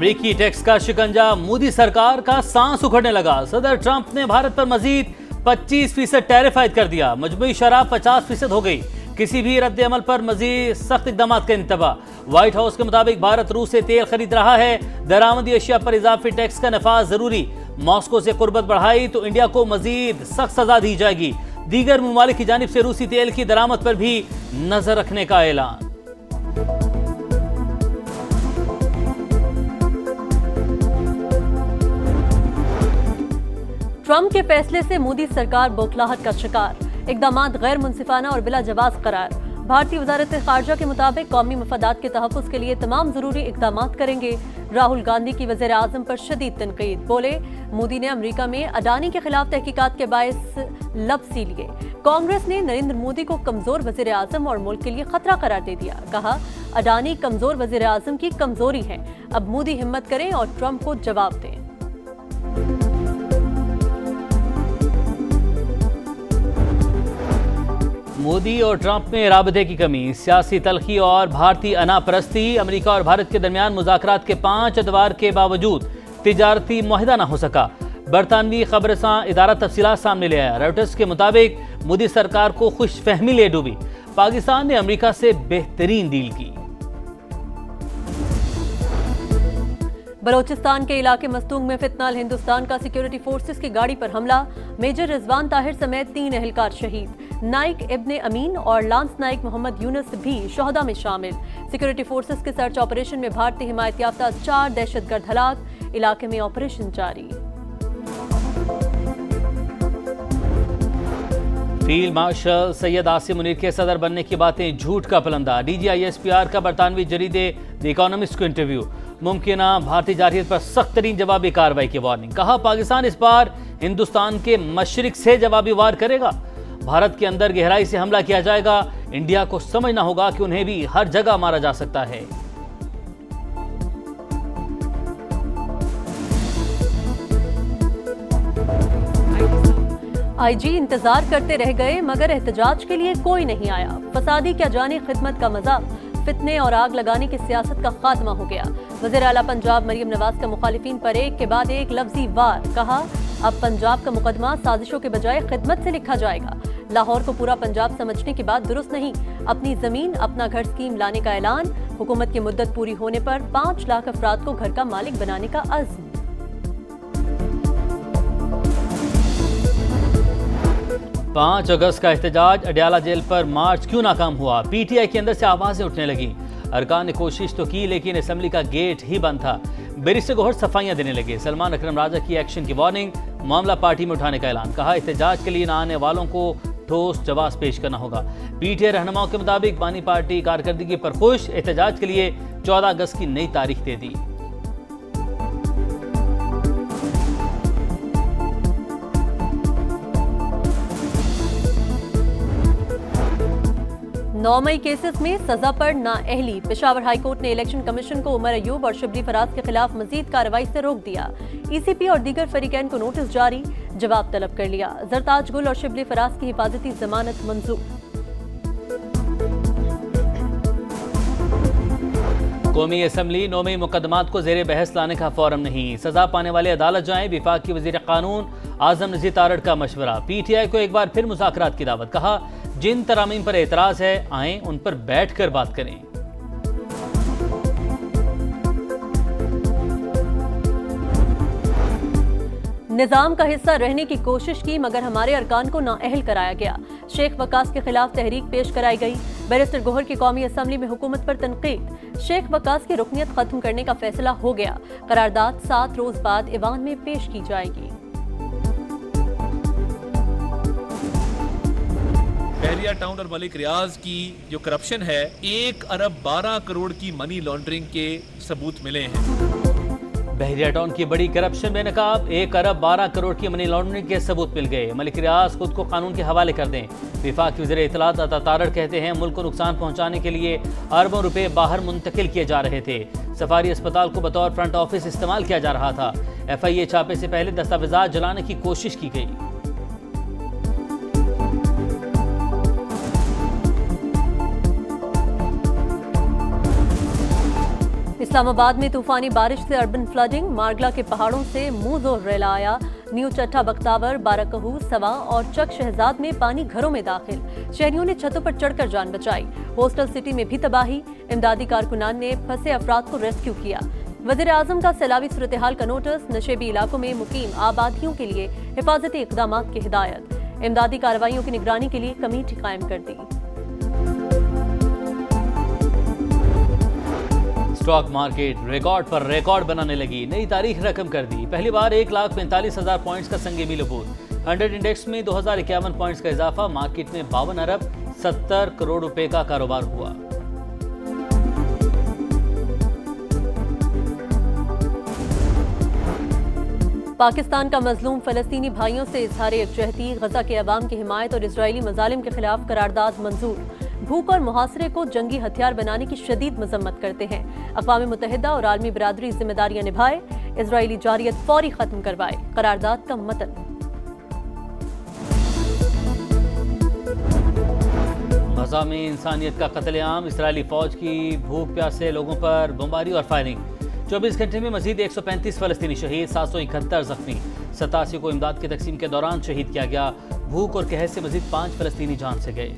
अमेरिकी टैक्स का शिकंजा मोदी सरकार का सांस उखड़ने लगा। सदर ट्रंप ने भारत पर मजीद 25% टैरिफ आयद कर दिया। मजमूई शराब 50% हो गई। किसी भी रद्द अमल पर मजीद सख्त इकदाम का इंतबा। व्हाइट हाउस के मुताबिक भारत रूस से तेल खरीद रहा है। दरामदी अशिया पर इजाफी टैक्स का नफाज जरूरी। मॉस्को से कुर्बत बढ़ाई तो इंडिया को मजीद सख्त सजा दी जाएगी। दीगर ममालिक की जानिब से रूसी तेल की दरामद पर भी नजर रखने का ऐलान। ट्रंप के फैसले से मोदी सरकार बौखलाहट का शिकार। इकदामात गैर मुनसिफाना और बिला जवाज करार। भारतीय वजारत खारजा के मुताबिक कौमी मफादात के तहफ़्फ़ुज़ के लिए तमाम जरूरी इकदामात करेंगे। राहुल गांधी की वज़ीर आज़म पर शदीद तनकीद। बोले, मोदी ने अमेरिका में अडानी के खिलाफ तहकीकात के बायस लब सी लिए। कांग्रेस ने नरेंद्र मोदी को कमजोर वज़ीर आज़म और मुल्क के लिए खतरा करार दे दिया। कहा, अडानी कमजोर वज़ीर आज़म की कमजोरी है। अब मोदी हिम्मत करें और ट्रंप को जवाब दें। मोदी और ट्रंप में राबते की कमी, सियासी तलखी और भारतीय अनापरस्ती। अमेरिका और भारत के दरमियान मुज़ाकरात के 5 अदवार के बावजूद तिजारती मुआहिदा न हो सका। बरतानवी खबरसां इदारा तफसीलात सामने ले आया। रॉयटर्स के मुताबिक मोदी सरकार को खुशफहमी ले डूबी। पाकिस्तान ने अमेरिका से बेहतरीन डील की। बलोचिस्तान के इलाके मस्तूंग में फितनाल हिंदुस्तान का सिक्योरिटी फोर्सेस की गाड़ी पर हमला। मेजर रिजवान ताहिर समेत 3 एहलकार शहीद। नाइक इब्ने अमीन और लांस नाइक मोहम्मद यूनुस भी शोहदा में शामिल। सिक्योरिटी फोर्सेस के सर्च ऑपरेशन में भारतीय हिमायत याफ्ता 4 दहशतगर्द हलाक। इलाके में ऑपरेशन जारी। फील्ड मार्शल सैयद आसिम मुनीर के सदर बनने की बातें झूठ का पलंदा। DGISPR का बरतानवी जरीदे द इकोनॉमिस्ट को इंटरव्यू। मुमकिन भारतीय जारहियत पर सख्त तरीन जवाबी कार्रवाई की वार्निंग। कहा, पाकिस्तान इस बार हिंदुस्तान के मशरिक से जवाबी वार करेगा। भारत के अंदर गहराई से हमला किया जाएगा। इंडिया को समझना होगा कि उन्हें भी हर जगह मारा जा सकता है। IG इंतजार करते रह गए मगर एहतजाज के लिए कोई नहीं आया। फसादी क्या जाने खिदमत का मजा। फितने और आग लगाने की सियासत का खात्मा हो गया। वज़ीर आला पंजाब मरियम नवाज का मुखालिफिन पर एक के बाद एक लफ्जी वार। कहा, अब पंजाब का मुकदमा साजिशों के बजाय खिदमत से लिखा जाएगा। लाहौर को पूरा पंजाब समझने की बात दुरुस्त नहीं। अपनी जमीन अपना घर स्कीम लाने का ऐलान। हुकूमत की मुद्दत पूरी होने पर 5 लाख अफराद को घर का मालिक बनाने का अज़्म। 5 अगस्त का एहतजाज। अडयाला जेल पर मार्च क्यों नाकाम हुआ? PTI के अंदर से आवाजें उठने लगी। अरकान ने कोशिश तो की लेकिन असेंबली का गेट ही बंद था। बैरिस्टर गौहर सफाइयां देने लगे। सलमान अकरम राजा की एक्शन की वार्निंग। मामला पार्टी में उठाने का ऐलान। कहा, एहतजाज के लिए न आने वालों को ठोस जवाब पेश करना होगा। PTI रहनुमाओं के मुताबिक बानी पार्टी कारकर्दगी पर खुश। एहतजाज के लिए 14 अगस्त की नई तारीख दे दी। नौ मई केसेस में सजा पर नाअहली। पेशावर हाईकोर्ट ने इलेक्शन कमीशन को उमर अयूब और शिबली फराज के खिलाफ मजीद कार्रवाई से रोक दिया। ECP और दीगर फरीकैन को नोटिस जारी। जवाब तलब कर लिया। जरताज गुल और शिबली फराज की हिफाजती जमानत मंजूर। कौमी असम्बली 9 मई मुकदमात को जेर बहस लाने का फॉरम नहीं। सजा पाने वाले अदालत जाएं। विफाक की वजीर कानून आजम नजीर तारड़ का मशवरा। PTI को एक बार फिर मुज़ाकरात की दावत। कहा, जिन तरामीम पर एतराज है आएं, उन पर बैठ कर बात करें। निजाम का हिस्सा रहने की कोशिश की मगर हमारे अरकान को नाअहल कराया गया। शेख वकास के खिलाफ तहरीक पेश कराई गई। बैरिस्टर गौहर की कौमी असम्बली में हुकूमत पर तनकीद। शेख वकास की रुकनियत खत्म करने का फैसला हो गया। करारदाद 7 रोज बाद ईवान में पेश की जाएगी। बहरिया टाउन और मलिक रियाज की जो करप्शन है, 1 अरब 12 करोड़ की मनी लॉन्ड्रिंग के सबूत मिले हैं। बहरिया टाउन की बड़ी करप्शन बेनकाब। 1 अरब 12 करोड़ की मनी लॉन्ड्रिंग के सबूत मिल गए। मलिक रियाज खुद को कानून के हवाले कर दें। विफाक की वज़ीर इत्तलात अता तारड़ कहते हैं, मुल्क को नुकसान पहुंचाने के लिए अरबों रुपए बाहर मुंतकिल किए जा रहे थे। सफारी अस्पताल को बतौर फ्रंट ऑफिस इस्तेमाल किया जा रहा था। FIA छापे से पहले दस्तावेजात जलाने की कोशिश की गई। इस्लामाबाद में तूफानी बारिश से अर्बन फ्लडिंग, मारगला के पहाड़ों से मुंहजोर रेला आया। न्यू चट्टा बख्तावर, बाराकहू, सवा और चक शहजाद में पानी घरों में दाखिल। शहरियों ने छतों पर चढ़कर जान बचाई। होस्टल सिटी में भी तबाही, इमदादी कारकुनान ने फंसे अफराद को रेस्क्यू किया। वजीर आजम का सैलाबी सूरत-ए-हाल का नोटिस, नशेबी इलाकों में मुकीम आबादियों के लिए हिफाजती इकदाम की हिदायत। इमदादी कार्रवाइयों की निगरानी के लिए कमेटी कायम कर दी। स्टॉक मार्केट रिकॉर्ड पर रिकॉर्ड बनाने लगी, नई तारीख रकम कर दी। पहली बार 1,45,000 पॉइंट्स का संगे मिलबूद। 100 इंडेक्स में 2051 पॉइंट्स का इजाफा। मार्केट में 52 अरब 70 करोड़ रुपए का कारोबार हुआ। पाकिस्तान का मजलूम फलस्तीनी भाइयों से इजहार यकजहती, गजा के अवाम की हिमायत और इजरायली मजालिम के खिलाफ करारदाद मंजूर। भूख और मुहासरे को जंगी हथियार बनाने की शदीद मजम्मत करते हैं। अक़वाम मुत्तहिदा और आलमी बिरादरी जिम्मेदारियां निभाए, इजरायली जारियत फौरी खत्म करवाए। करारदाद का मतन। गजा में इंसानियत का कत्लेआम, इजरायली फौज की भूख प्यासे लोगों पर बमबारी और फायरिंग। 24 घंटे में मजीद 135 फलस्तीनी शहीद, 771 जख्मी। 87 को इमदाद की तकसीम के दौरान शहीद किया गया। भूख और कहर से मजीद 5 फलस्तीनी जान से गए।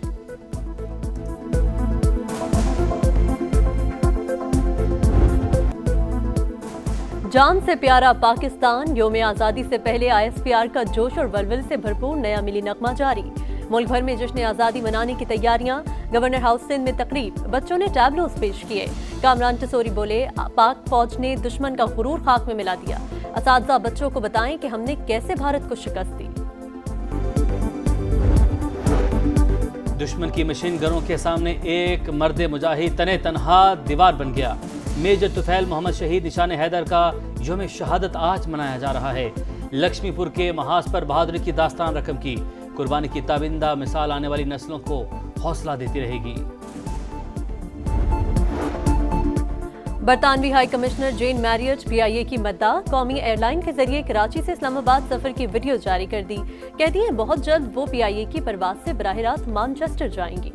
जान से प्यारा पाकिस्तान, यौम आज़ादी से पहले ISPR का जोश और वलवल से भरपूर नया मिली नगमा जारी। मुल्क भर में जश्न आज़ादी मनाने की तैयारियां। गवर्नर हाउस सिंध में तकरीब, बच्चों ने टैबलोस पेश किए। कामरान टसोरी बोले, पाक फौज ने दुश्मन का गुरूर खाक में मिला दिया। असातिज़ा बच्चों को बताएं कि हमने कैसे भारत को शिकस्त दी। दुश्मन की मशीन गनों के सामने एक मर्द मुजाहिद तने तनहा दीवार बन गया। मेजर तुफैल मोहम्मद शहीद निशान हैदर का यौम शहादत आज मनाया जा रहा है। लक्ष्मीपुर के महाज पर बहादुरी की दास्तान रकम की। कुर्बानी की ताबिंदा मिसाल आने वाली नस्लों को हौसला देती रहेगी। बरतानवी हाई कमिश्नर जेन मैरियट PIA की मद्दा, कौमी एयरलाइन के जरिए कराची से इस्लामाबाद सफर की वीडियो जारी कर दी। कहती है बहुत जल्द वो PIA की परवाज से बराह रास्त मैनचेस्टर जाएंगी।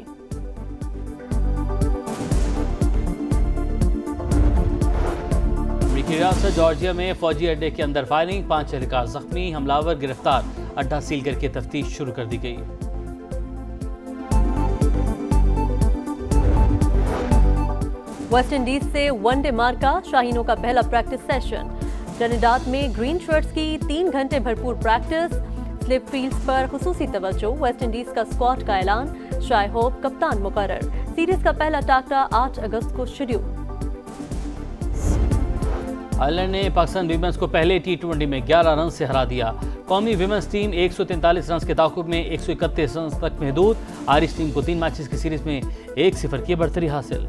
अमेरिकी रियासत जॉर्जिया में फौजी अड्डे के अंदर फायरिंग, 5 एहलकार जख्मी, हमलावर गिरफ्तार। अड्डा सील करके तफ्तीश शुरू कर दी गई। वेस्ट इंडीज से वनडे मार्का, शाहीनों का पहला प्रैक्टिस सेशन। ट्रिनिडाद में ग्रीन शर्ट्स की 3 घंटे भरपूर प्रैक्टिस। स्लिप फील्ड्स पर खुसूसी तवज्जो। वेस्ट इंडीज का स्क्वाड का ऐलान, शाय होप कप्तान मुकर्रर। सीरीज का पहला टाकरा 8 अगस्त को शेड्यूल। आयरलैंड ने पाकिस्तान विमेंस को पहले T20 में 11 रन से हरा दिया। कौमी विमेंस टीम 143 रन के ताकुब में 131 रन तक महदूद। आयरिश टीम को 3 मैचेस की सीरीज में 1-0 की बढ़तरी हासिल।